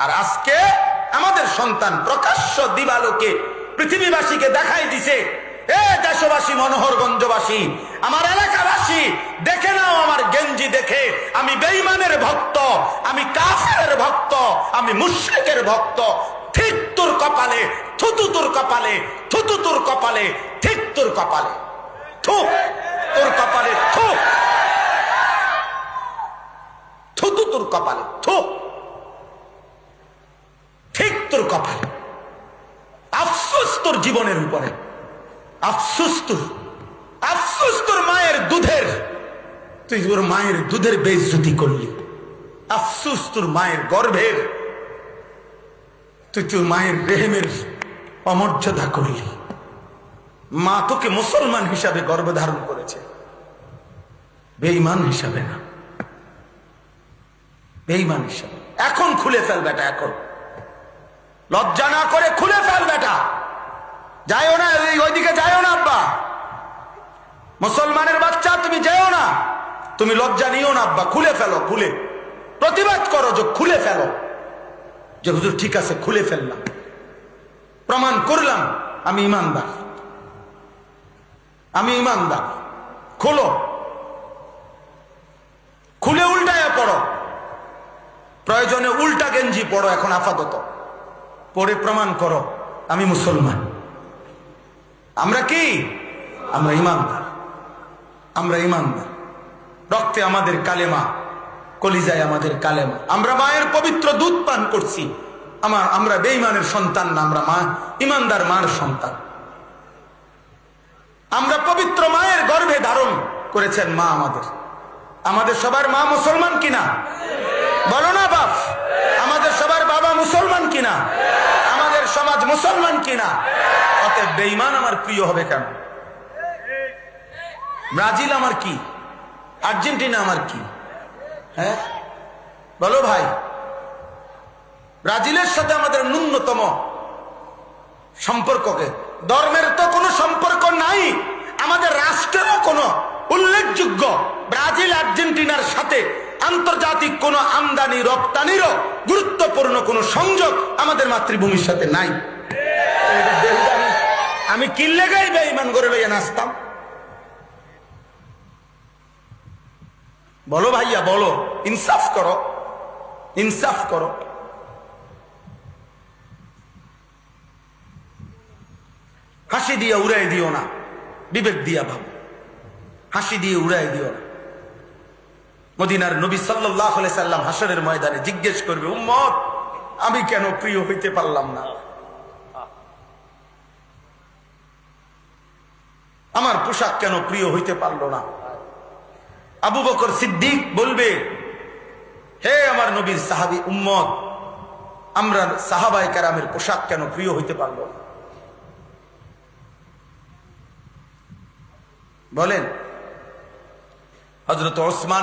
আর আজকে আমাদের সন্তান প্রকাশ্য দিবালোকে পৃথিবীবাসীকে দেখাই দিছে, এ দেশবাসী, মনোহরগঞ্জবাসী, আমার এলাকাবাসী, দেখে নাও আমার গেঞ্জি দেখে আমি বেঈমানের ভক্ত, আমি কাফেরের ভক্ত, আমি মুশরিকের ভক্ত। ঠিক তোর কপালে থুতু, তোর কপালে থুতু, তোর কপালে ঠিক, তোর কপালে থু, তোর কপালে থু, থুতু, তোর কপালে থু, ঠিক তোর কপালে। আফসোস তোর জীবনের উপরে, আফসোস তোর, আফসোস তোর মায়ের দুধের, তুই তোর মায়ের দুধের বেইজ্জতি করলি। আফসোস তোর মায়ের গর্ভের, তুই তোর মায়ের রেহেমের অমর্যাদা করলি। মা তোকে মুসলমান হিসাবে গর্ভধারণ করেছে, বেঈমান হিসাবে না, বেঈমান হিসাবে। এখন খুলে ফেল বেটা, এখন লজ্জা না করে খুলে ফেল বেটা। যাইও না ওইদিকে, যাইও না আব্বা, মুসলমানের বাচ্চা তুমি যাইও না, তুমি লজ্জা নিও না আব্বা, খুলে ফেলো, খুলে প্রতিবাদ করো, যে খুলে ফেলো, যে হুজুর ঠিক আছে খুলে ফেললাম, প্রমাণ করলাম আমি ইমানদার, আমি ইমানদার। খোলো, খুলে উল্টায় পড়ো, প্রয়োজনে উল্টা গেঞ্জি পড়ো এখন আপাতত, পরে প্রমাণ করো আমি মুসলমান। আমরা কি? আমরা ইমানদার, আমরা ইমানদার। রক্তে আমাদের কালেমা, কলিজায় আমাদের কালেমা। আমরা মায়ের পবিত্র দুধ পান করছি, আমরা বেঈমানের সন্তান না, আমরা মা ইমানদার মার সন্তান। আমরা পবিত্র মায়ের গর্ভে ধারণ করেছেন মা আমাদের। আমাদের সবার মা মুসলমান কিনা বলো না বাপ? আমাদের সবার বাবা মুসলমান কিনা? আমাদের সমাজ মুসলমান কিনা? অতএব বেঈমান আমার প্রিয় হবে কেন? ব্রাজিল আমার কি, আর্জেন্টিনা আমার কি? হ্যাঁ বলো ভাই, ব্রাজিলের সাথে আমাদের ন্যূনতম সম্পর্ককে, ধর্মের তো কোনো সম্পর্ক নাই, আমাদের রাষ্ট্রেরও কোনো উল্লেখযোগ্য ব্রাজিল আর্জেন্টিনার সাথে আন্তর্জাতিক কোন আমদানি রপ্তানিরও গুরুত্বপূর্ণ কোন সংযোগ আমাদের মাতৃভূমির সাথে নাই। আমি কিল্লে গাই বেঈমান করে লইয়া নাচতাম? বলো ভাইয়া, বলো, ইনসাফ করো, ইনসাফ করো। হাসি দিয়ে উড়াই দিও না, বিবেক দিয়া ভাবো, হাসি দিয়ে উড়াই দিও না। মদিনার নবী সাল্লাল্লাহু আলাইহি সাল্লাম হাসরের ময়দানে জিজ্ঞেস করবে, উম্মত আমি কেন প্রিয় হইতে পারলাম না? আমার পোশাক কেন প্রিয় হইতে পারলো না? আবু বকর সিদ্দিক বলবে, হে আমার নবীর সাহাবী উম্মত, আমরা সাহাবায়ে কেরামের পোশাক কেন প্রিয় হইতে পারলো না? বলেন। হযরত ওসমান